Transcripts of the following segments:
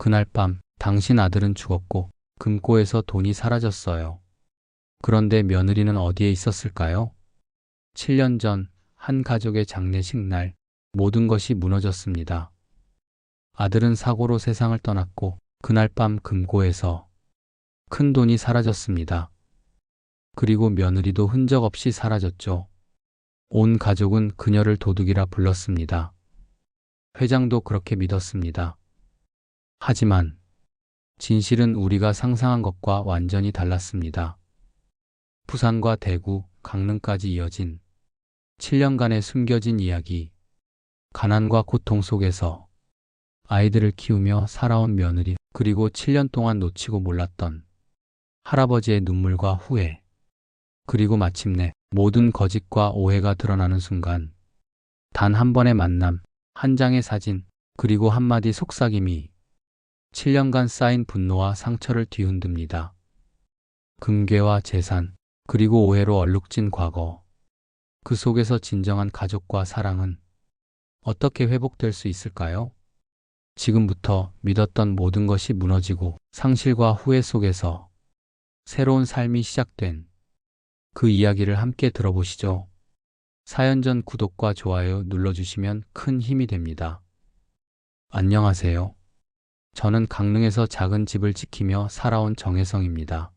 그날 밤 당신 아들은 죽었고 금고에서 돈이 사라졌어요. 그런데 며느리는 어디에 있었을까요? 7년 전 한 가족의 장례식 날 모든 것이 무너졌습니다. 아들은 사고로 세상을 떠났고 그날 밤 금고에서 큰 돈이 사라졌습니다. 그리고 며느리도 흔적 없이 사라졌죠. 온 가족은 그녀를 도둑이라 불렀습니다. 회장도 그렇게 믿었습니다. 하지만 진실은 우리가 상상한 것과 완전히 달랐습니다. 부산과 대구, 강릉까지 이어진 7년간의 숨겨진 이야기, 가난과 고통 속에서 아이들을 키우며 살아온 며느리, 그리고 7년 동안 놓치고 몰랐던 할아버지의 눈물과 후회, 그리고 마침내 모든 거짓과 오해가 드러나는 순간, 단 한 번의 만남, 한 장의 사진, 그리고 한마디 속삭임이 7년간 쌓인 분노와 상처를 뒤흔듭니다. 금괴와 재산, 그리고 오해로 얼룩진 과거, 그 속에서 진정한 가족과 사랑은 어떻게 회복될 수 있을까요? 지금부터 믿었던 모든 것이 무너지고 상실과 후회 속에서 새로운 삶이 시작된 그 이야기를 함께 들어보시죠. 사연 전 구독과 좋아요 눌러주시면 큰 힘이 됩니다. 안녕하세요. 저는 강릉에서 작은 집을 지키며 살아온 정혜성입니다.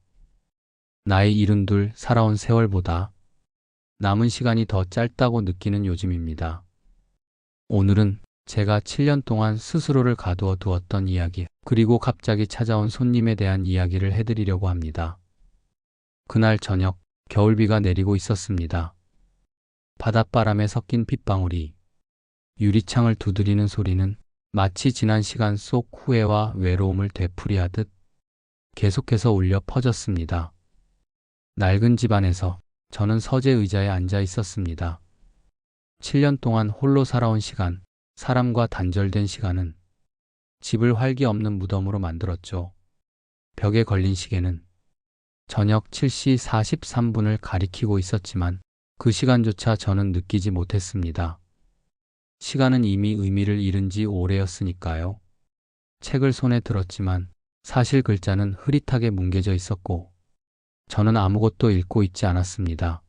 나이 72 살아온 세월보다 남은 시간이 더 짧다고 느끼는 요즘입니다. 오늘은 제가 7년 동안 스스로를 가두어 두었던 이야기, 그리고 갑자기 찾아온 손님에 대한 이야기를 해드리려고 합니다. 그날 저녁, 겨울비가 내리고 있었습니다. 바닷바람에 섞인 빗방울이 유리창을 두드리는 소리는 마치 지난 시간 속 후회와 외로움을 되풀이하듯 계속해서 울려 퍼졌습니다. 낡은 집안에서 저는 서재 의자에 앉아 있었습니다. 7년 동안 홀로 살아온 시간, 사람과 단절된 시간은 집을 활기 없는 무덤으로 만들었죠. 벽에 걸린 시계는 저녁 7시 43분을 가리키고 있었지만 그 시간조차 저는 느끼지 못했습니다. 시간은 이미 의미를 잃은 지 오래였으니까요. 책을 손에 들었지만 사실 글자는 흐릿하게 뭉개져 있었고 저는 아무것도 읽고 있지 않았습니다.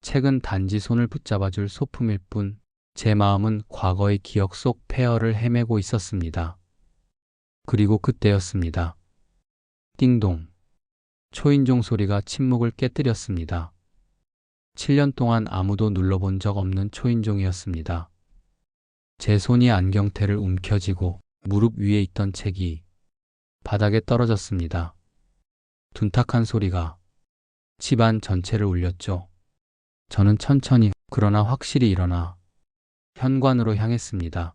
책은 단지 손을 붙잡아줄 소품일 뿐 제 마음은 과거의 기억 속 폐허를 헤매고 있었습니다. 그리고 그때였습니다. 띵동. 초인종 소리가 침묵을 깨뜨렸습니다. 7년 동안 아무도 눌러본 적 없는 초인종이었습니다. 제 손이 안경테를 움켜쥐고 무릎 위에 있던 책이 바닥에 떨어졌습니다. 둔탁한 소리가 집안 전체를 울렸죠. 저는 천천히 그러나 확실히 일어나 현관으로 향했습니다.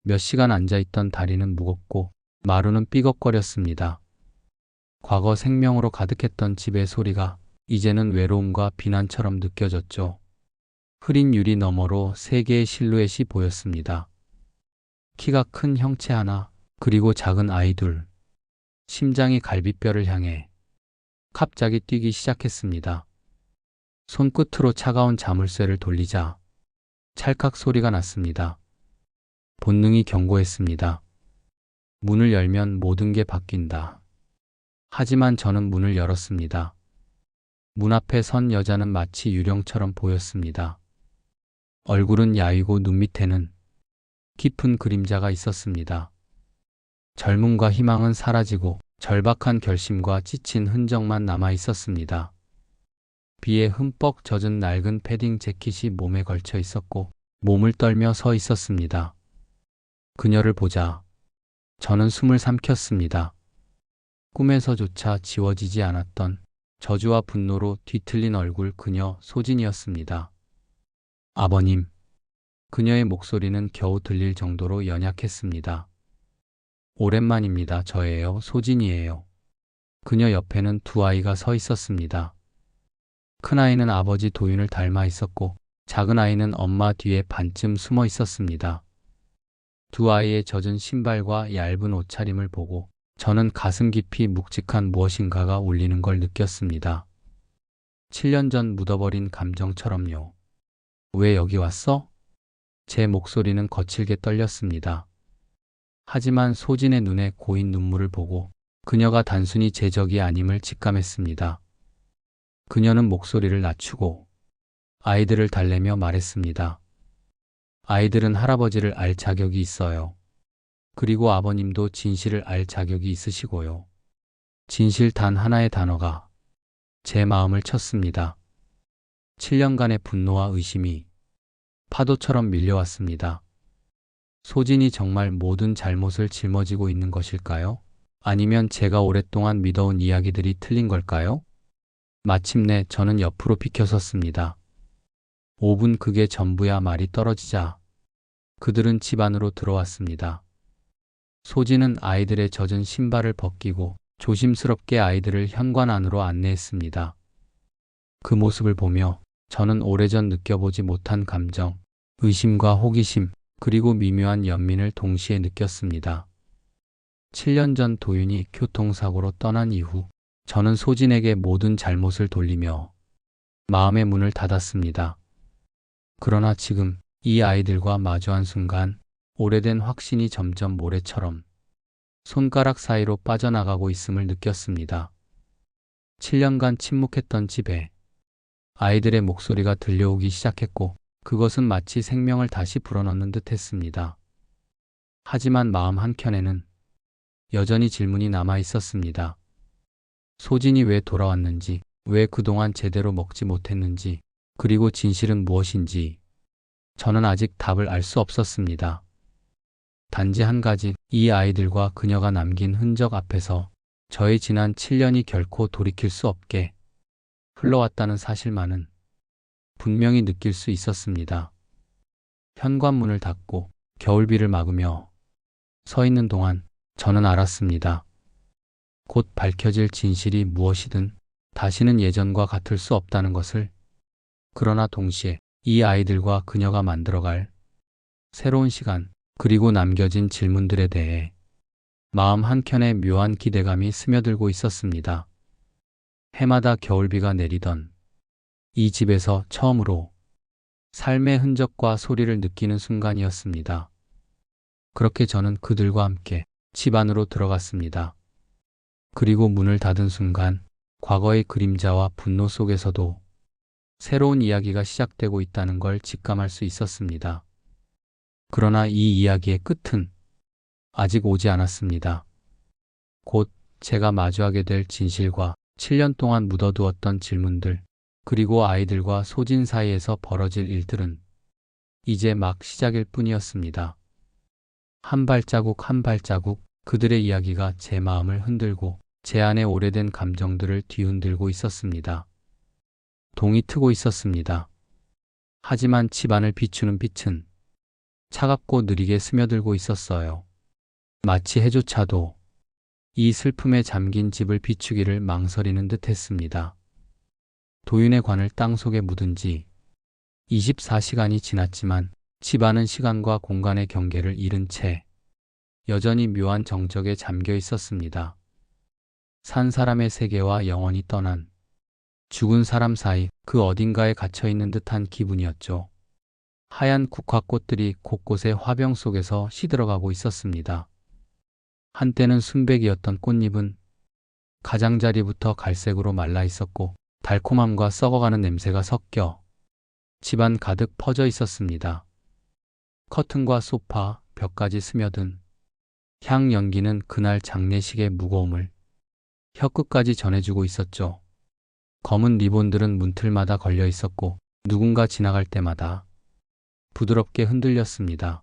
몇 시간 앉아있던 다리는 무겁고 마루는 삐걱거렸습니다. 과거 생명으로 가득했던 집의 소리가 이제는 외로움과 비난처럼 느껴졌죠. 흐린 유리 너머로 세 개의 실루엣이 보였습니다. 키가 큰 형체 하나, 그리고 작은 아이 둘. 심장이 갈비뼈를 향해 갑자기 뛰기 시작했습니다. 손끝으로 차가운 자물쇠를 돌리자 찰칵 소리가 났습니다. 본능이 경고했습니다. 문을 열면 모든 게 바뀐다. 하지만 저는 문을 열었습니다. 문 앞에 선 여자는 마치 유령처럼 보였습니다. 얼굴은 야위고 눈 밑에는 깊은 그림자가 있었습니다. 젊음과 희망은 사라지고 절박한 결심과 지친 흔적만 남아 있었습니다. 비에 흠뻑 젖은 낡은 패딩 재킷이 몸에 걸쳐 있었고 몸을 떨며 서 있었습니다. 그녀를 보자 저는 숨을 삼켰습니다. 꿈에서조차 지워지지 않았던 저주와 분노로 뒤틀린 얼굴, 그녀 소진이었습니다. 아버님. 그녀의 목소리는 겨우 들릴 정도로 연약했습니다. 오랜만입니다. 저예요. 소진이에요. 그녀 옆에는 두 아이가 서 있었습니다. 큰아이는 아버지 도윤을 닮아 있었고 작은 아이는 엄마 뒤에 반쯤 숨어 있었습니다. 두 아이의 젖은 신발과 얇은 옷차림을 보고 저는 가슴 깊이 묵직한 무엇인가가 울리는 걸 느꼈습니다. 7년 전 묻어버린 감정처럼요. 왜 여기 왔어? 제 목소리는 거칠게 떨렸습니다. 하지만 소진의 눈에 고인 눈물을 보고 그녀가 단순히 제 적이 아님을 직감했습니다. 그녀는 목소리를 낮추고 아이들을 달래며 말했습니다. 아이들은 할아버지를 알 자격이 있어요. 그리고 아버님도 진실을 알 자격이 있으시고요. 진실 단 하나의 단어가 제 마음을 쳤습니다. 7년간의 분노와 의심이 파도처럼 밀려왔습니다. 소진이 정말 모든 잘못을 짊어지고 있는 것일까요? 아니면 제가 오랫동안 믿어온 이야기들이 틀린 걸까요? 마침내 저는 옆으로 비켜섰습니다. 5분 그게 전부야 말이 떨어지자 그들은 집 안으로 들어왔습니다. 소진은 아이들의 젖은 신발을 벗기고 조심스럽게 아이들을 현관 안으로 안내했습니다. 그 모습을 보며 저는 오래전 느껴보지 못한 감정, 의심과 호기심, 그리고 미묘한 연민을 동시에 느꼈습니다. 7년 전 도윤이 교통사고로 떠난 이후 저는 소진에게 모든 잘못을 돌리며 마음의 문을 닫았습니다. 그러나 지금 이 아이들과 마주한 순간 오래된 확신이 점점 모래처럼 손가락 사이로 빠져나가고 있음을 느꼈습니다. 7년간 침묵했던 집에 아이들의 목소리가 들려오기 시작했고 그것은 마치 생명을 다시 불어넣는 듯 했습니다. 하지만 마음 한켠에는 여전히 질문이 남아 있었습니다. 소진이 왜 돌아왔는지, 왜 그동안 제대로 먹지 못했는지, 그리고 진실은 무엇인지 저는 아직 답을 알 수 없었습니다. 단지 한 가지, 이 아이들과 그녀가 남긴 흔적 앞에서 저의 지난 7년이 결코 돌이킬 수 없게 흘러왔다는 사실만은 분명히 느낄 수 있었습니다. 현관문을 닫고 겨울비를 막으며 서 있는 동안 저는 알았습니다. 곧 밝혀질 진실이 무엇이든 다시는 예전과 같을 수 없다는 것을. 그러나 동시에 이 아이들과 그녀가 만들어갈 새로운 시간, 그리고 남겨진 질문들에 대해 마음 한켠에 묘한 기대감이 스며들고 있었습니다. 해마다 겨울비가 내리던 이 집에서 처음으로 삶의 흔적과 소리를 느끼는 순간이었습니다. 그렇게 저는 그들과 함께 집 안으로 들어갔습니다. 그리고 문을 닫은 순간 과거의 그림자와 분노 속에서도 새로운 이야기가 시작되고 있다는 걸 직감할 수 있었습니다. 그러나 이 이야기의 끝은 아직 오지 않았습니다. 곧 제가 마주하게 될 진실과 7년 동안 묻어두었던 질문들, 그리고 아이들과 소진 사이에서 벌어질 일들은 이제 막 시작일 뿐이었습니다. 한 발자국 한 발자국 그들의 이야기가 제 마음을 흔들고 제 안의 오래된 감정들을 뒤흔들고 있었습니다. 동이 트고 있었습니다. 하지만 집안을 비추는 빛은 차갑고 느리게 스며들고 있었어요. 마치 해조차도 이 슬픔에 잠긴 집을 비추기를 망설이는 듯 했습니다. 도윤의 관을 땅속에 묻은 지 24시간이 지났지만 집안은 시간과 공간의 경계를 잃은 채 여전히 묘한 정적에 잠겨 있었습니다. 산 사람의 세계와 영원히 떠난 죽은 사람 사이 그 어딘가에 갇혀있는 듯한 기분이었죠. 하얀 국화꽃들이 곳곳에 화병 속에서 시들어가고 있었습니다. 한때는 순백이었던 꽃잎은 가장자리부터 갈색으로 말라 있었고 달콤함과 썩어가는 냄새가 섞여 집안 가득 퍼져 있었습니다. 커튼과 소파, 벽까지 스며든 향 연기는 그날 장례식의 무거움을 혀끝까지 전해주고 있었죠. 검은 리본들은 문틀마다 걸려 있었고 누군가 지나갈 때마다 부드럽게 흔들렸습니다.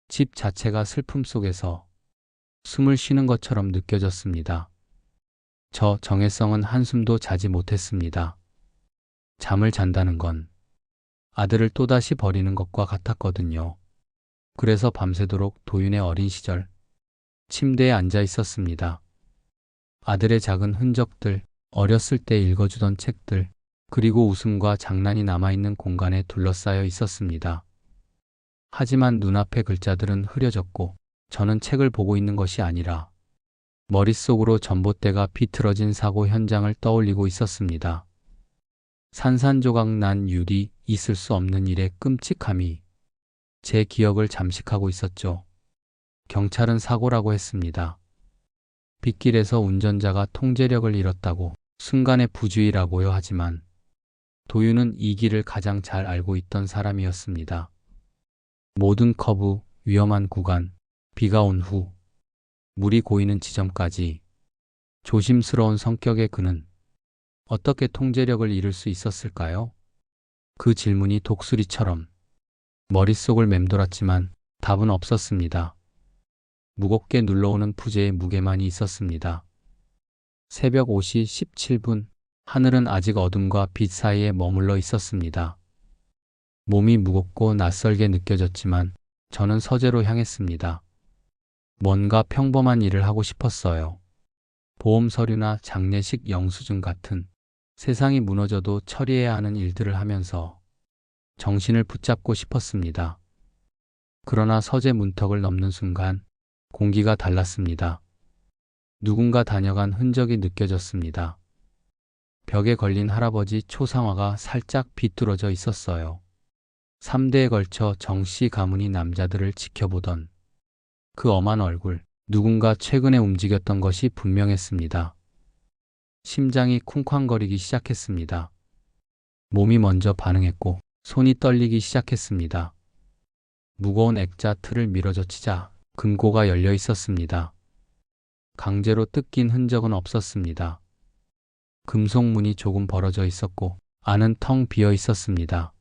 집 자체가 슬픔 속에서 숨을 쉬는 것처럼 느껴졌습니다. 저 정혜성은 한숨도 자지 못했습니다. 잠을 잔다는 건 아들을 또다시 버리는 것과 같았거든요. 그래서 밤새도록 도윤의 어린 시절 침대에 앉아 있었습니다. 아들의 작은 흔적들, 어렸을 때 읽어주던 책들, 그리고 웃음과 장난이 남아있는 공간에 둘러싸여 있었습니다. 하지만 눈앞의 글자들은 흐려졌고 저는 책을 보고 있는 것이 아니라 머릿속으로 전봇대가 비틀어진 사고 현장을 떠올리고 있었습니다. 산산조각 난 유리, 있을 수 없는 일의 끔찍함이 제 기억을 잠식하고 있었죠. 경찰은 사고라고 했습니다. 빗길에서 운전자가 통제력을 잃었다고, 순간의 부주의라고요. 하지만 도윤은 이 길을 가장 잘 알고 있던 사람이었습니다. 모든 커브, 위험한 구간, 비가 온 후, 물이 고이는 지점까지 조심스러운 성격의 그는 어떻게 통제력을 잃을 수 있었을까요? 그 질문이 독수리처럼 머릿속을 맴돌았지만 답은 없었습니다. 무겁게 눌러오는 부재의 무게만이 있었습니다. 새벽 5시 17분, 하늘은 아직 어둠과 빛 사이에 머물러 있었습니다. 몸이 무겁고 낯설게 느껴졌지만 저는 서재로 향했습니다. 뭔가 평범한 일을 하고 싶었어요. 보험 서류나 장례식 영수증 같은 세상이 무너져도 처리해야 하는 일들을 하면서 정신을 붙잡고 싶었습니다. 그러나 서재 문턱을 넘는 순간 공기가 달랐습니다. 누군가 다녀간 흔적이 느껴졌습니다. 벽에 걸린 할아버지 초상화가 살짝 비뚤어져 있었어요. 3대에 걸쳐 정씨 가문이 남자들을 지켜보던 그 엄한 얼굴, 누군가 최근에 움직였던 것이 분명했습니다. 심장이 쿵쾅거리기 시작했습니다. 몸이 먼저 반응했고 손이 떨리기 시작했습니다. 무거운 액자 틀을 밀어젖히자 금고가 열려 있었습니다. 강제로 뜯긴 흔적은 없었습니다. 금속 문이 조금 벌어져 있었고 안은 텅 비어 있었습니다.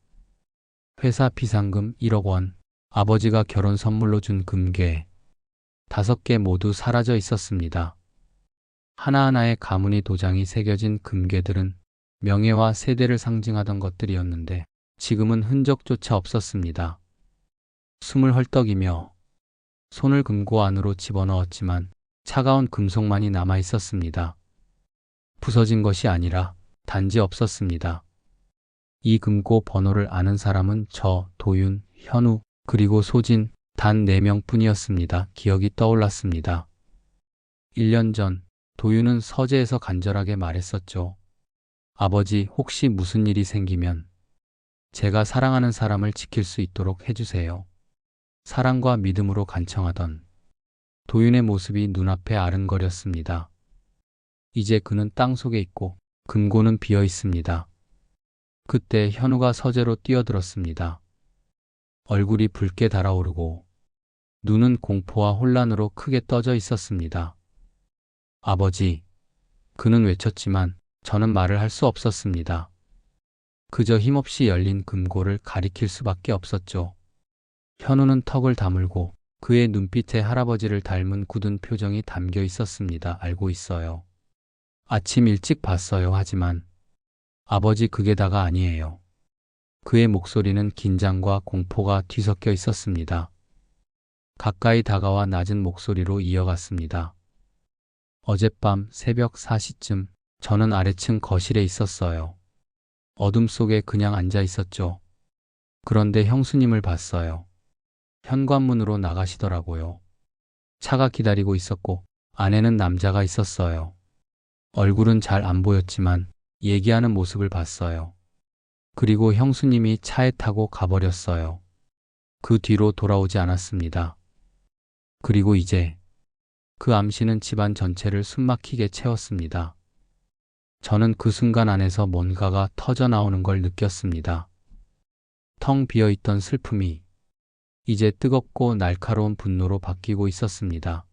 회사 비상금 1억 원, 아버지가 결혼 선물로 준 금괴, 5개 모두 사라져 있었습니다. 하나하나의 가문의 도장이 새겨진 금괴들은 명예와 세대를 상징하던 것들이었는데 지금은 흔적조차 없었습니다. 숨을 헐떡이며 손을 금고 안으로 집어넣었지만 차가운 금속만이 남아 있었습니다. 부서진 것이 아니라 단지 없었습니다. 이 금고 번호를 아는 사람은 저, 도윤, 현우, 그리고 소진, 단 4명뿐이었습니다. 기억이 떠올랐습니다. 1년 전 도윤은 서재에서 간절하게 말했었죠. 아버지, 혹시 무슨 일이 생기면 제가 사랑하는 사람을 지킬 수 있도록 해주세요. 사랑과 믿음으로 간청하던 도윤의 모습이 눈앞에 아른거렸습니다. 이제 그는 땅속에 있고 금고는 비어 있습니다. 그때 현우가 서재로 뛰어들었습니다. 얼굴이 붉게 달아오르고 눈은 공포와 혼란으로 크게 떠져 있었습니다. 아버지, 그는 외쳤지만 저는 말을 할 수 없었습니다. 그저 힘없이 열린 금고를 가리킬 수밖에 없었죠. 현우는 턱을 다물고 그의 눈빛에 할아버지를 닮은 굳은 표정이 담겨 있었습니다. 알고 있어요. 아침 일찍 봤어요. 하지만 아버지, 그게 다가 아니에요. 그의 목소리는 긴장과 공포가 뒤섞여 있었습니다. 가까이 다가와 낮은 목소리로 이어갔습니다. 어젯밤 새벽 4시쯤 저는 아래층 거실에 있었어요. 어둠 속에 그냥 앉아 있었죠. 그런데 형수님을 봤어요. 현관문으로 나가시더라고요. 차가 기다리고 있었고 안에는 남자가 있었어요. 얼굴은 잘 안 보였지만 얘기하는 모습을 봤어요. 그리고 형수님이 차에 타고 가버렸어요. 그 뒤로 돌아오지 않았습니다. 그리고 이제 그 암시는 집안 전체를 숨막히게 채웠습니다. 저는 그 순간 안에서 뭔가가 터져 나오는 걸 느꼈습니다. 텅 비어있던 슬픔이 이제 뜨겁고 날카로운 분노로 바뀌고 있었습니다.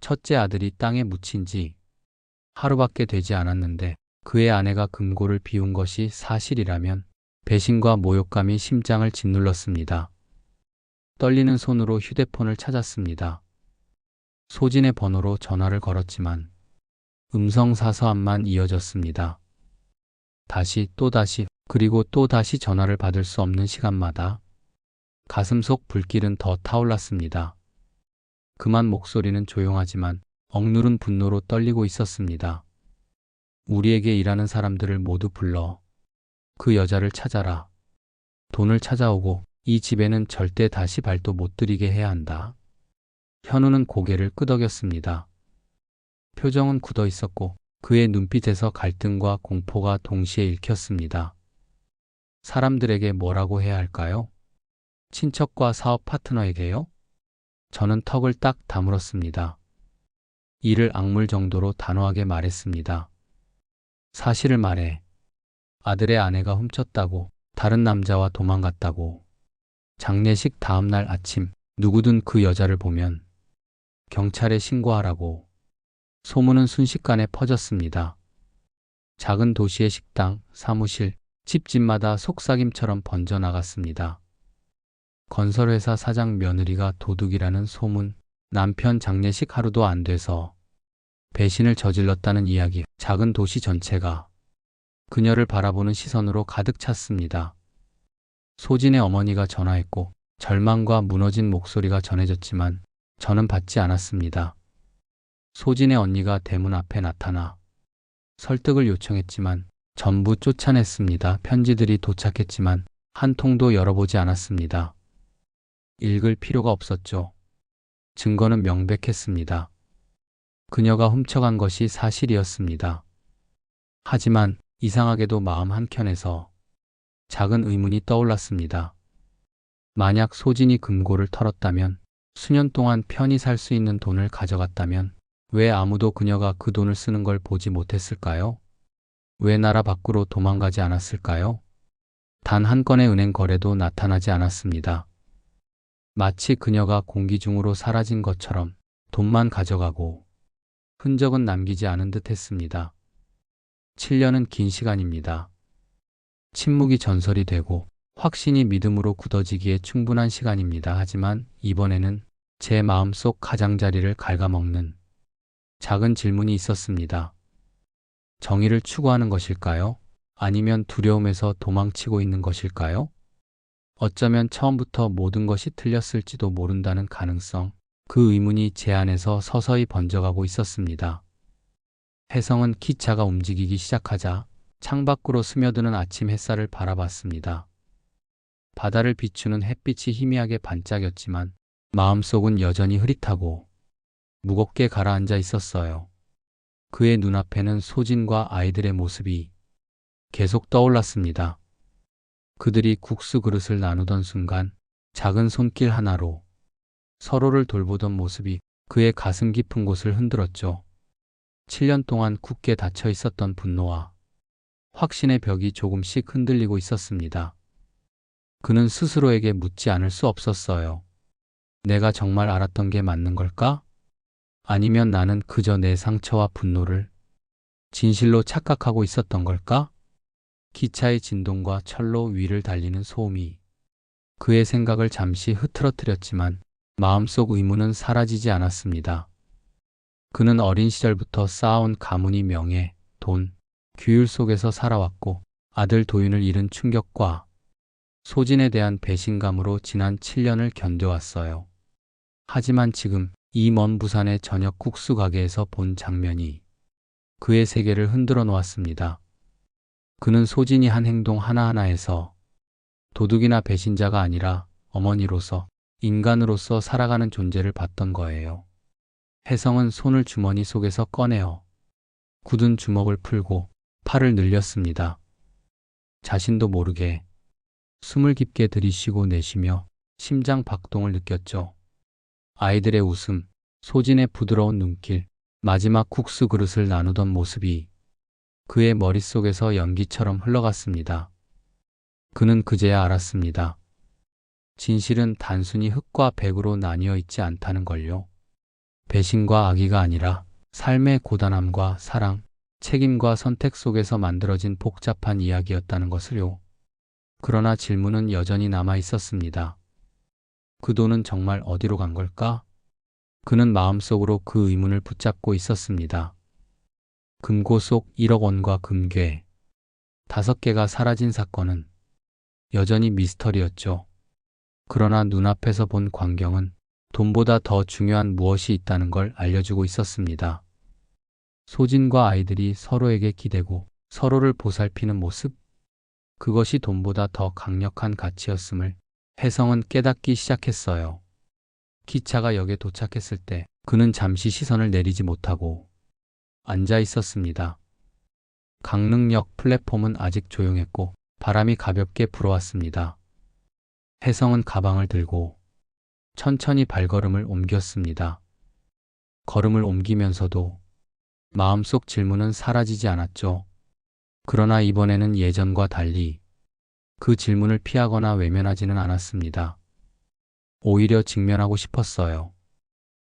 첫째 아들이 땅에 묻힌 지 하루밖에 되지 않았는데 그의 아내가 금고를 비운 것이 사실이라면 배신과 모욕감이 심장을 짓눌렀습니다. 떨리는 손으로 휴대폰을 찾았습니다. 소진의 번호로 전화를 걸었지만 음성 사서함만 이어졌습니다. 다시 또다시 그리고 또다시 전화를 받을 수 없는 시간마다 가슴속 불길은 더 타올랐습니다. 그만 목소리는 조용하지만 억누른 분노로 떨리고 있었습니다. 우리에게 일하는 사람들을 모두 불러 그 여자를 찾아라. 돈을 찾아오고 이 집에는 절대 다시 발도 못 들이게 해야 한다. 현우는 고개를 끄덕였습니다. 표정은 굳어 있었고 그의 눈빛에서 갈등과 공포가 동시에 읽혔습니다. 사람들에게 뭐라고 해야 할까요? 친척과 사업 파트너에게요? 저는 턱을 딱 다물었습니다. 이를 악물 정도로 단호하게 말했습니다. 사실을 말해. 아들의 아내가 훔쳤다고, 다른 남자와 도망갔다고. 장례식 다음날 아침 누구든 그 여자를 보면 경찰에 신고하라고. 소문은 순식간에 퍼졌습니다. 작은 도시의 식당, 사무실, 집집마다 속삭임처럼 번져나갔습니다. 건설회사 사장 며느리가 도둑이라는 소문, 남편 장례식 하루도 안 돼서 배신을 저질렀다는 이야기, 작은 도시 전체가 그녀를 바라보는 시선으로 가득 찼습니다. 소진의 어머니가 전화했고 절망과 무너진 목소리가 전해졌지만 저는 받지 않았습니다. 소진의 언니가 대문 앞에 나타나 설득을 요청했지만 전부 쫓아냈습니다. 편지들이 도착했지만 한 통도 열어보지 않았습니다. 읽을 필요가 없었죠. 증거는 명백했습니다. 그녀가 훔쳐간 것이 사실이었습니다. 하지만 이상하게도 마음 한켠에서 작은 의문이 떠올랐습니다. 만약 소진이 금고를 털었다면, 수년 동안 편히 살 수 있는 돈을 가져갔다면 왜 아무도 그녀가 그 돈을 쓰는 걸 보지 못했을까요? 왜 나라 밖으로 도망가지 않았을까요? 단 한 건의 은행 거래도 나타나지 않았습니다. 마치 그녀가 공기 중으로 사라진 것처럼 돈만 가져가고 흔적은 남기지 않은 듯 했습니다. 7년은 긴 시간입니다. 침묵이 전설이 되고 확신이 믿음으로 굳어지기에 충분한 시간입니다. 하지만 이번에는 제 마음속 가장자리를 갉아먹는 작은 질문이 있었습니다. 정의를 추구하는 것일까요? 아니면 두려움에서 도망치고 있는 것일까요? 어쩌면 처음부터 모든 것이 틀렸을지도 모른다는 가능성, 그 의문이 제 안에서 서서히 번져가고 있었습니다. 혜성은 기차가 움직이기 시작하자 창밖으로 스며드는 아침 햇살을 바라봤습니다. 바다를 비추는 햇빛이 희미하게 반짝였지만 마음속은 여전히 흐릿하고 무겁게 가라앉아 있었어요. 그의 눈앞에는 소진과 아이들의 모습이 계속 떠올랐습니다. 그들이 국수 그릇을 나누던 순간 작은 손길 하나로 서로를 돌보던 모습이 그의 가슴 깊은 곳을 흔들었죠. 7년 동안 굳게 닫혀 있었던 분노와 확신의 벽이 조금씩 흔들리고 있었습니다. 그는 스스로에게 묻지 않을 수 없었어요. 내가 정말 알았던 게 맞는 걸까? 아니면 나는 그저 내 상처와 분노를 진실로 착각하고 있었던 걸까? 기차의 진동과 철로 위를 달리는 소음이 그의 생각을 잠시 흐트러뜨렸지만 마음속 의문은 사라지지 않았습니다. 그는 어린 시절부터 쌓아온 가문이 명예, 돈, 규율 속에서 살아왔고 아들 도윤을 잃은 충격과 소진에 대한 배신감으로 지난 7년을 견뎌왔어요. 하지만 지금 이 먼 부산의 저녁 국수 가게에서 본 장면이 그의 세계를 흔들어 놓았습니다. 그는 소진이 한 행동 하나하나에서 도둑이나 배신자가 아니라 어머니로서, 인간으로서 살아가는 존재를 봤던 거예요. 혜성은 손을 주머니 속에서 꺼내어 굳은 주먹을 풀고 팔을 늘렸습니다. 자신도 모르게 숨을 깊게 들이쉬고 내쉬며 심장 박동을 느꼈죠. 아이들의 웃음, 소진의 부드러운 눈길, 마지막 국수 그릇을 나누던 모습이 그의 머릿속에서 연기처럼 흘러갔습니다. 그는 그제야 알았습니다. 진실은 단순히 흙과 백으로 나뉘어 있지 않다는 걸요. 배신과 악의가 아니라 삶의 고단함과 사랑, 책임과 선택 속에서 만들어진 복잡한 이야기였다는 것을요. 그러나 질문은 여전히 남아 있었습니다. 그 돈은 정말 어디로 간 걸까? 그는 마음속으로 그 의문을 붙잡고 있었습니다. 금고 속 1억 원과 금괴, 5개가 사라진 사건은 여전히 미스터리였죠. 그러나 눈앞에서 본 광경은 돈보다 더 중요한 무엇이 있다는 걸 알려주고 있었습니다. 소진과 아이들이 서로에게 기대고 서로를 보살피는 모습, 그것이 돈보다 더 강력한 가치였음을 혜성은 깨닫기 시작했어요. 기차가 역에 도착했을 때 그는 잠시 시선을 내리지 못하고 앉아 있었습니다. 강릉역 플랫폼은 아직 조용했고 바람이 가볍게 불어왔습니다. 혜성은 가방을 들고 천천히 발걸음을 옮겼습니다. 걸음을 옮기면서도 마음속 질문은 사라지지 않았죠. 그러나 이번에는 예전과 달리 그 질문을 피하거나 외면하지는 않았습니다. 오히려 직면하고 싶었어요.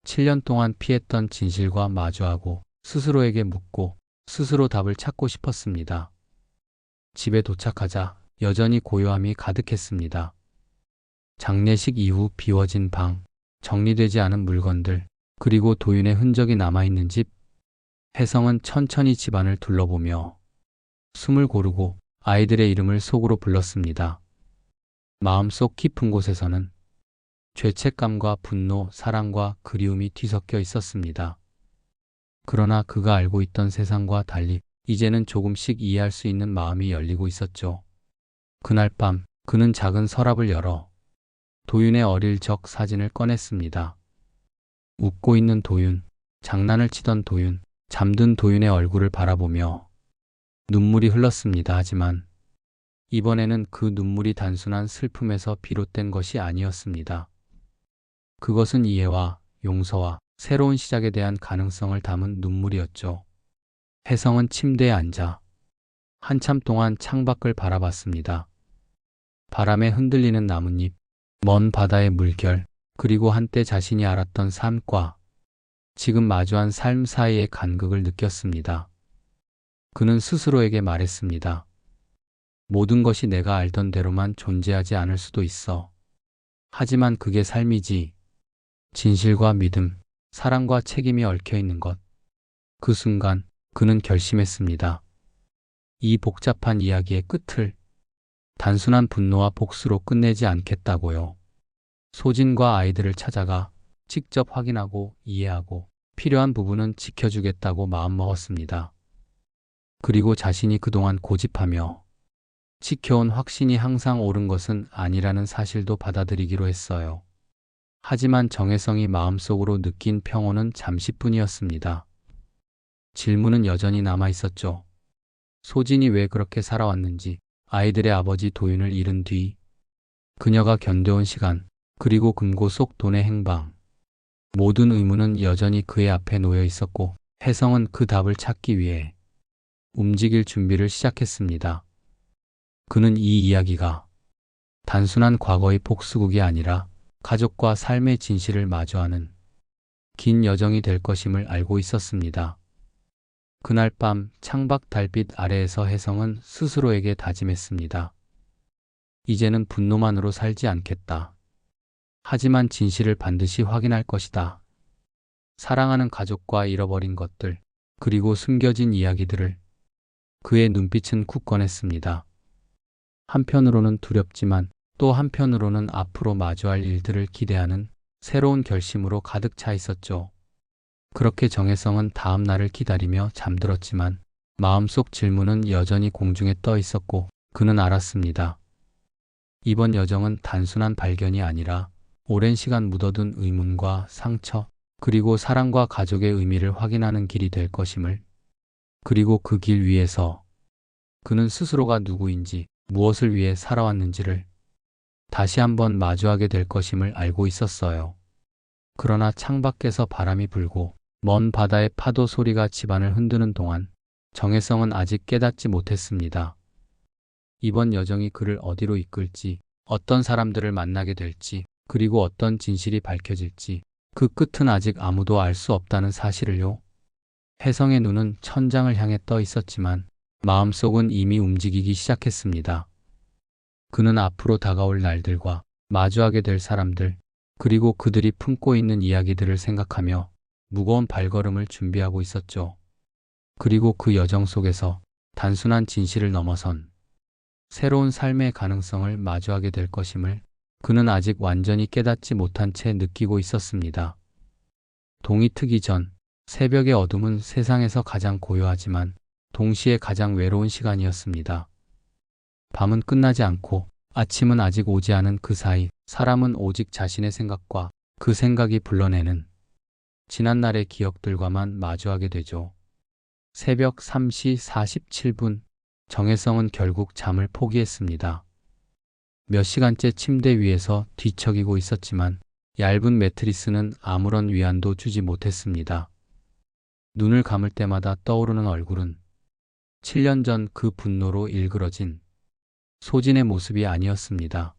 7년 동안 피했던 진실과 마주하고 스스로에게 묻고 스스로 답을 찾고 싶었습니다. 집에 도착하자 여전히 고요함이 가득했습니다. 장례식 이후 비워진 방, 정리되지 않은 물건들, 그리고 도윤의 흔적이 남아있는 집. 혜성은 천천히 집안을 둘러보며 숨을 고르고 아이들의 이름을 속으로 불렀습니다. 마음속 깊은 곳에서는 죄책감과 분노, 사랑과 그리움이 뒤섞여 있었습니다. 그러나 그가 알고 있던 세상과 달리 이제는 조금씩 이해할 수 있는 마음이 열리고 있었죠. 그날 밤 그는 작은 서랍을 열어 도윤의 어릴 적 사진을 꺼냈습니다. 웃고 있는 도윤, 장난을 치던 도윤, 잠든 도윤의 얼굴을 바라보며 눈물이 흘렀습니다. 하지만 이번에는 그 눈물이 단순한 슬픔에서 비롯된 것이 아니었습니다. 그것은 이해와 용서와 새로운 시작에 대한 가능성을 담은 눈물이었죠. 혜성은 침대에 앉아 한참 동안 창밖을 바라봤습니다. 바람에 흔들리는 나뭇잎, 먼 바다의 물결, 그리고 한때 자신이 알았던 삶과 지금 마주한 삶 사이의 간극을 느꼈습니다. 그는 스스로에게 말했습니다. 모든 것이 내가 알던 대로만 존재하지 않을 수도 있어. 하지만 그게 삶이지. 진실과 믿음, 사랑과 책임이 얽혀 있는 것. 그 순간 그는 결심했습니다. 이 복잡한 이야기의 끝을 단순한 분노와 복수로 끝내지 않겠다고요. 소진과 아이들을 찾아가 직접 확인하고 이해하고 필요한 부분은 지켜주겠다고 마음먹었습니다. 그리고 자신이 그동안 고집하며 지켜온 확신이 항상 옳은 것은 아니라는 사실도 받아들이기로 했어요. 하지만 정혜성이 마음속으로 느낀 평온은 잠시뿐이었습니다. 질문은 여전히 남아있었죠. 소진이 왜 그렇게 살아왔는지, 아이들의 아버지 도윤을 잃은 뒤, 그녀가 견뎌온 시간, 그리고 금고 속 돈의 행방. 모든 의문은 여전히 그의 앞에 놓여 있었고, 혜성은 그 답을 찾기 위해 움직일 준비를 시작했습니다. 그는 이 이야기가 단순한 과거의 복수극이 아니라 가족과 삶의 진실을 마주하는 긴 여정이 될 것임을 알고 있었습니다. 그날 밤 창밖 달빛 아래에서 혜성은 스스로에게 다짐했습니다. 이제는 분노만으로 살지 않겠다. 하지만 진실을 반드시 확인할 것이다. 사랑하는 가족과 잃어버린 것들, 그리고 숨겨진 이야기들을. 그의 눈빛은 굳건했습니다. 한편으로는 두렵지만 또 한편으로는 앞으로 마주할 일들을 기대하는 새로운 결심으로 가득 차 있었죠. 그렇게 정혜성은 다음 날을 기다리며 잠들었지만 마음속 질문은 여전히 공중에 떠 있었고 그는 알았습니다. 이번 여정은 단순한 발견이 아니라 오랜 시간 묻어둔 의문과 상처, 그리고 사랑과 가족의 의미를 확인하는 길이 될 것임을. 그리고 그 길 위에서 그는 스스로가 누구인지, 무엇을 위해 살아왔는지를 다시 한번 마주하게 될 것임을 알고 있었어요. 그러나 창밖에서 바람이 불고 먼 바다의 파도 소리가 집안을 흔드는 동안 정혜성은 아직 깨닫지 못했습니다. 이번 여정이 그를 어디로 이끌지, 어떤 사람들을 만나게 될지, 그리고 어떤 진실이 밝혀질지, 그 끝은 아직 아무도 알 수 없다는 사실을요. 혜성의 눈은 천장을 향해 떠 있었지만 마음속은 이미 움직이기 시작했습니다. 그는 앞으로 다가올 날들과 마주하게 될 사람들, 그리고 그들이 품고 있는 이야기들을 생각하며 무거운 발걸음을 준비하고 있었죠. 그리고 그 여정 속에서 단순한 진실을 넘어선 새로운 삶의 가능성을 마주하게 될 것임을 그는 아직 완전히 깨닫지 못한 채 느끼고 있었습니다. 동이 트기 전 새벽의 어둠은 세상에서 가장 고요하지만 동시에 가장 외로운 시간이었습니다. 밤은 끝나지 않고 아침은 아직 오지 않은 그 사이 사람은 오직 자신의 생각과 그 생각이 불러내는 지난날의 기억들과만 마주하게 되죠. 새벽 3시 47분 정혜성은 결국 잠을 포기했습니다. 몇 시간째 침대 위에서 뒤척이고 있었지만 얇은 매트리스는 아무런 위안도 주지 못했습니다. 눈을 감을 때마다 떠오르는 얼굴은 7년 전 그 분노로 일그러진 소진의 모습이 아니었습니다.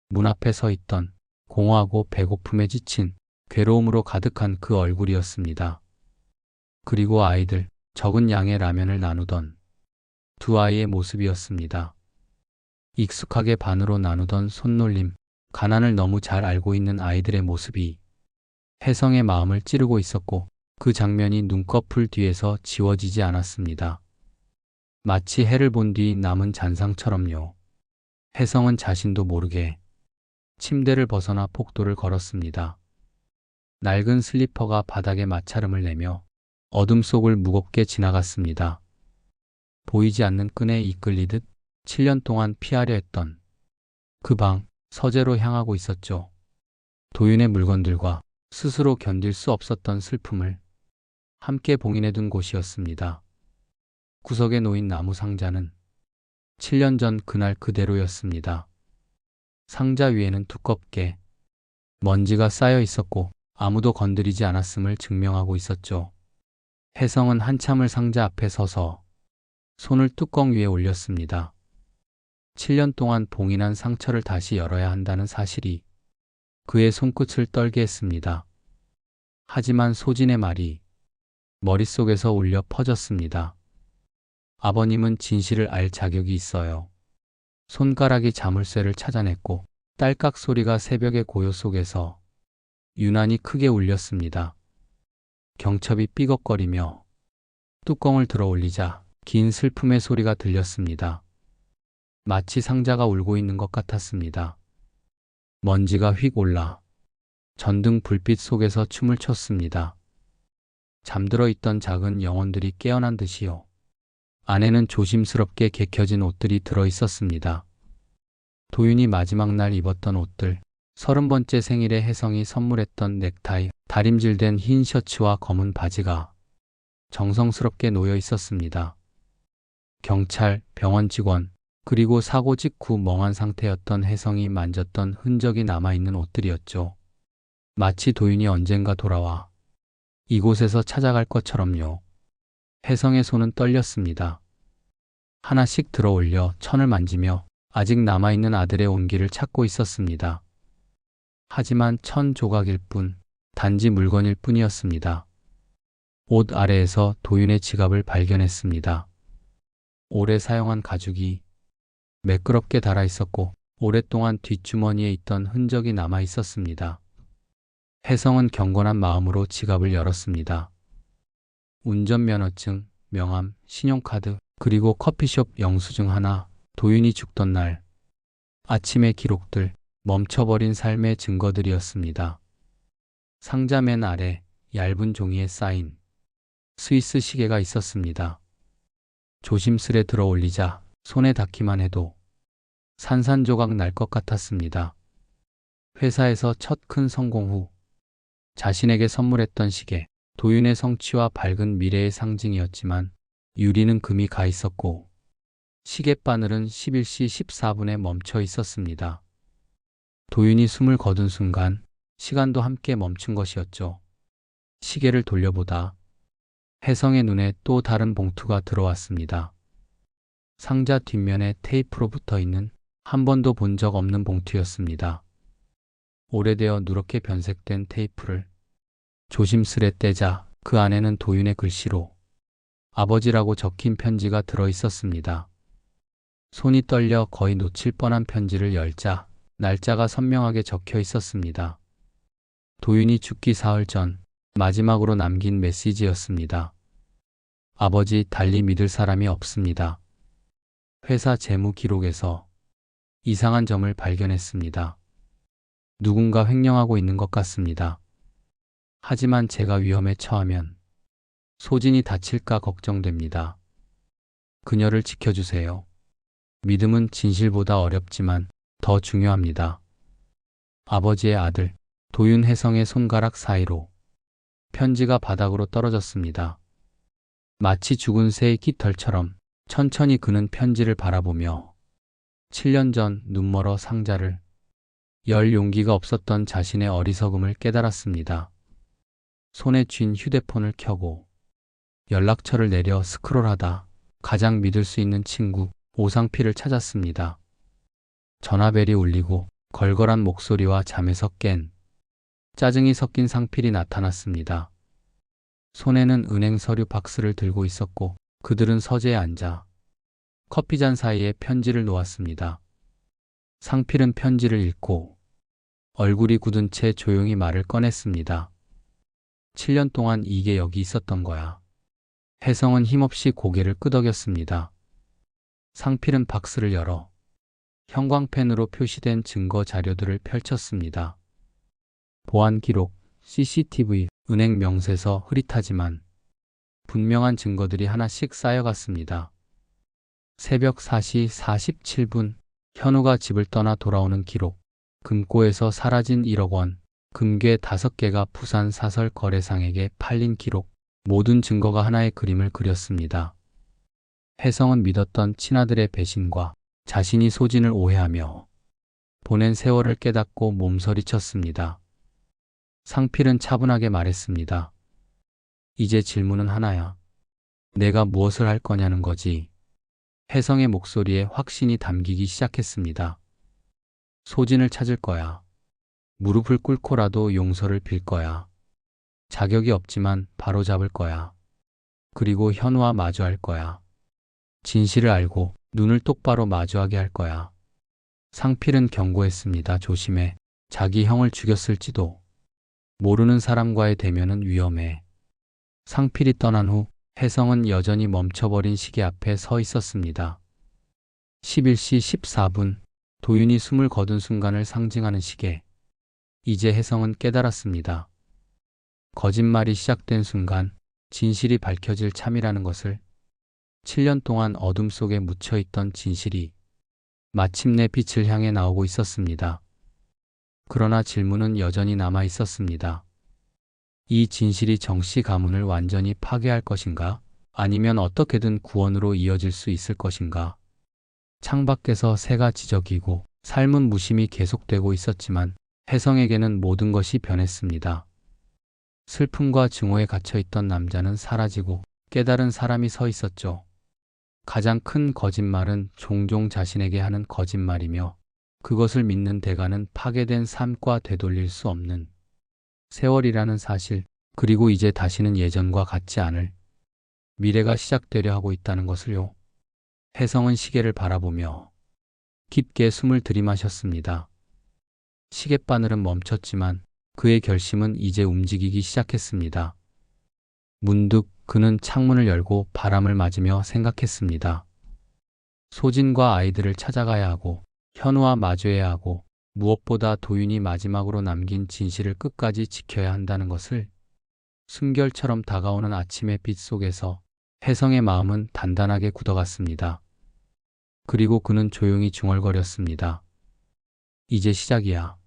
문 앞에 서 있던 공허하고 배고픔에 지친 괴로움으로 가득한 그 얼굴이었습니다. 그리고 아이들, 적은 양의 라면을 나누던 두 아이의 모습이었습니다. 익숙하게 반으로 나누던 손놀림, 가난을 너무 잘 알고 있는 아이들의 모습이 혜성의 마음을 찌르고 있었고 그 장면이 눈꺼풀 뒤에서 지워지지 않았습니다. 마치 해를 본 뒤 남은 잔상처럼요. 혜성은 자신도 모르게 침대를 벗어나 복도를 걸었습니다. 낡은 슬리퍼가 바닥에 마찰음을 내며 어둠 속을 무겁게 지나갔습니다. 보이지 않는 끈에 이끌리듯 7년 동안 피하려 했던 그 방, 서재로 향하고 있었죠. 도윤의 물건들과 스스로 견딜 수 없었던 슬픔을 함께 봉인해둔 곳이었습니다. 구석에 놓인 나무 상자는 7년 전 그날 그대로였습니다. 상자 위에는 두껍게 먼지가 쌓여 있었고 아무도 건드리지 않았음을 증명하고 있었죠. 혜성은 한참을 상자 앞에 서서 손을 뚜껑 위에 올렸습니다. 7년 동안 봉인한 상처를 다시 열어야 한다는 사실이 그의 손끝을 떨게 했습니다. 하지만 소진의 말이 머릿속에서 울려 퍼졌습니다. 아버님은 진실을 알 자격이 있어요. 손가락이 자물쇠를 찾아냈고 딸깍 소리가 새벽의 고요 속에서 유난히 크게 울렸습니다. 경첩이 삐걱거리며 뚜껑을 들어 올리자 긴 슬픔의 소리가 들렸습니다. 마치 상자가 울고 있는 것 같았습니다. 먼지가 휙 올라 전등 불빛 속에서 춤을 췄습니다. 잠들어 있던 작은 영혼들이 깨어난 듯이요. 안에는 조심스럽게 개켜진 옷들이 들어 있었습니다. 도윤이 마지막 날 입었던 옷들, 30번째 생일에 혜성이 선물했던 넥타이, 다림질된 흰 셔츠와 검은 바지가 정성스럽게 놓여 있었습니다. 경찰, 병원 직원, 그리고 사고 직후 멍한 상태였던 혜성이 만졌던 흔적이 남아있는 옷들이었죠. 마치 도윤이 언젠가 돌아와 이곳에서 찾아갈 것처럼요. 혜성의 손은 떨렸습니다. 하나씩 들어 올려 천을 만지며 아직 남아있는 아들의 온기를 찾고 있었습니다. 하지만 천 조각일 뿐, 단지 물건일 뿐이었습니다. 옷 아래에서 도윤의 지갑을 발견했습니다. 오래 사용한 가죽이 매끄럽게 달아 있었고 오랫동안 뒷주머니에 있던 흔적이 남아 있었습니다. 혜성은 경건한 마음으로 지갑을 열었습니다. 운전면허증, 명함, 신용카드, 그리고 커피숍 영수증 하나, 도윤이 죽던 날, 아침의 기록들, 멈춰버린 삶의 증거들이었습니다. 상자 맨 아래 얇은 종이에 쌓인 스위스 시계가 있었습니다. 조심스레 들어 올리자 손에 닿기만 해도 산산조각 날 것 같았습니다. 회사에서 첫 큰 성공 후 자신에게 선물했던 시계, 도윤의 성취와 밝은 미래의 상징이었지만 유리는 금이 가 있었고 시계바늘은 11시 14분에 멈춰 있었습니다. 도윤이 숨을 거둔 순간 시간도 함께 멈춘 것이었죠. 시계를 돌려보다 혜성의 눈에 또 다른 봉투가 들어왔습니다. 상자 뒷면에 테이프로 붙어 있는 한 번도 본 적 없는 봉투였습니다. 오래되어 누렇게 변색된 테이프를 조심스레 떼자 그 안에는 도윤의 글씨로 아버지라고 적힌 편지가 들어 있었습니다. 손이 떨려 거의 놓칠 뻔한 편지를 열자 날짜가 선명하게 적혀 있었습니다. 도윤이 죽기 사흘 전 마지막으로 남긴 메시지였습니다. 아버지, 달리 믿을 사람이 없습니다. 회사 재무 기록에서 이상한 점을 발견했습니다. 누군가 횡령하고 있는 것 같습니다. 하지만 제가 위험에 처하면 소진이 다칠까 걱정됩니다. 그녀를 지켜주세요. 믿음은 진실보다 어렵지만 더 중요합니다. 아버지의 아들, 도윤혜성의 손가락 사이로 편지가 바닥으로 떨어졌습니다. 마치 죽은 새의 깃털처럼 천천히 그는 편지를 바라보며 7년 전 눈멀어 상자를 열 용기가 없었던 자신의 어리석음을 깨달았습니다. 손에 쥔 휴대폰을 켜고 연락처를 내려 스크롤하다 가장 믿을 수 있는 친구 오상필을 찾았습니다. 전화벨이 울리고 걸걸한 목소리와 잠에서 깬 짜증이 섞인 상필이 나타났습니다. 손에는 은행 서류 박스를 들고 있었고 그들은 서재에 앉아 커피잔 사이에 편지를 놓았습니다. 상필은 편지를 읽고 얼굴이 굳은 채 조용히 말을 꺼냈습니다. 7년 동안 이게 여기 있었던 거야. 혜성은 힘없이 고개를 끄덕였습니다. 상필은 박스를 열어 형광펜으로 표시된 증거 자료들을 펼쳤습니다. 보안 기록, CCTV, 은행 명세서 흐릿하지만 분명한 증거들이 하나씩 쌓여갔습니다. 새벽 4시 47분 현우가 집을 떠나 돌아오는 기록, 금고에서 사라진 1억 원, 금괴 5개가 부산 사설 거래상에게 팔린 기록, 모든 증거가 하나의 그림을 그렸습니다. 혜성은 믿었던 친아들의 배신과 자신이 소진을 오해하며 보낸 세월을 깨닫고 몸서리쳤습니다. 상필은 차분하게 말했습니다. 이제 질문은 하나야. 내가 무엇을 할 거냐는 거지. 혜성의 목소리에 확신이 담기기 시작했습니다. 소진을 찾을 거야. 무릎을 꿇고라도 용서를 빌 거야. 자격이 없지만 바로잡을 거야. 그리고 현우와 마주할 거야. 진실을 알고 눈을 똑바로 마주하게 할 거야. 상필은 경고했습니다. 조심해. 자기 형을 죽였을지도. 모르는 사람과의 대면은 위험해. 상필이 떠난 후 혜성은 여전히 멈춰버린 시계 앞에 서 있었습니다. 11시 14분 도윤이 숨을 거둔 순간을 상징하는 시계. 이제 혜성은 깨달았습니다. 거짓말이 시작된 순간 진실이 밝혀질 참이라는 것을. 7년 동안 어둠 속에 묻혀있던 진실이 마침내 빛을 향해 나오고 있었습니다. 그러나 질문은 여전히 남아 있었습니다. 이 진실이 정씨 가문을 완전히 파괴할 것인가? 아니면 어떻게든 구원으로 이어질 수 있을 것인가? 창밖에서 새가 지저귀고 삶은 무심히 계속되고 있었지만 혜성에게는 모든 것이 변했습니다. 슬픔과 증오에 갇혀있던 남자는 사라지고 깨달은 사람이 서 있었죠. 가장 큰 거짓말은 종종 자신에게 하는 거짓말이며 그것을 믿는 대가는 파괴된 삶과 되돌릴 수 없는 세월이라는 사실, 그리고 이제 다시는 예전과 같지 않을 미래가 시작되려 하고 있다는 것을요. 혜성은 시계를 바라보며 깊게 숨을 들이마셨습니다. 시계바늘은 멈췄지만 그의 결심은 이제 움직이기 시작했습니다. 문득 그는 창문을 열고 바람을 맞으며 생각했습니다. 소진과 아이들을 찾아가야 하고 현우와 마주해야 하고 무엇보다 도윤이 마지막으로 남긴 진실을 끝까지 지켜야 한다는 것을. 숨결처럼 다가오는 아침의 빛 속에서 혜성의 마음은 단단하게 굳어갔습니다. 그리고 그는 조용히 중얼거렸습니다. 이제 시작이야.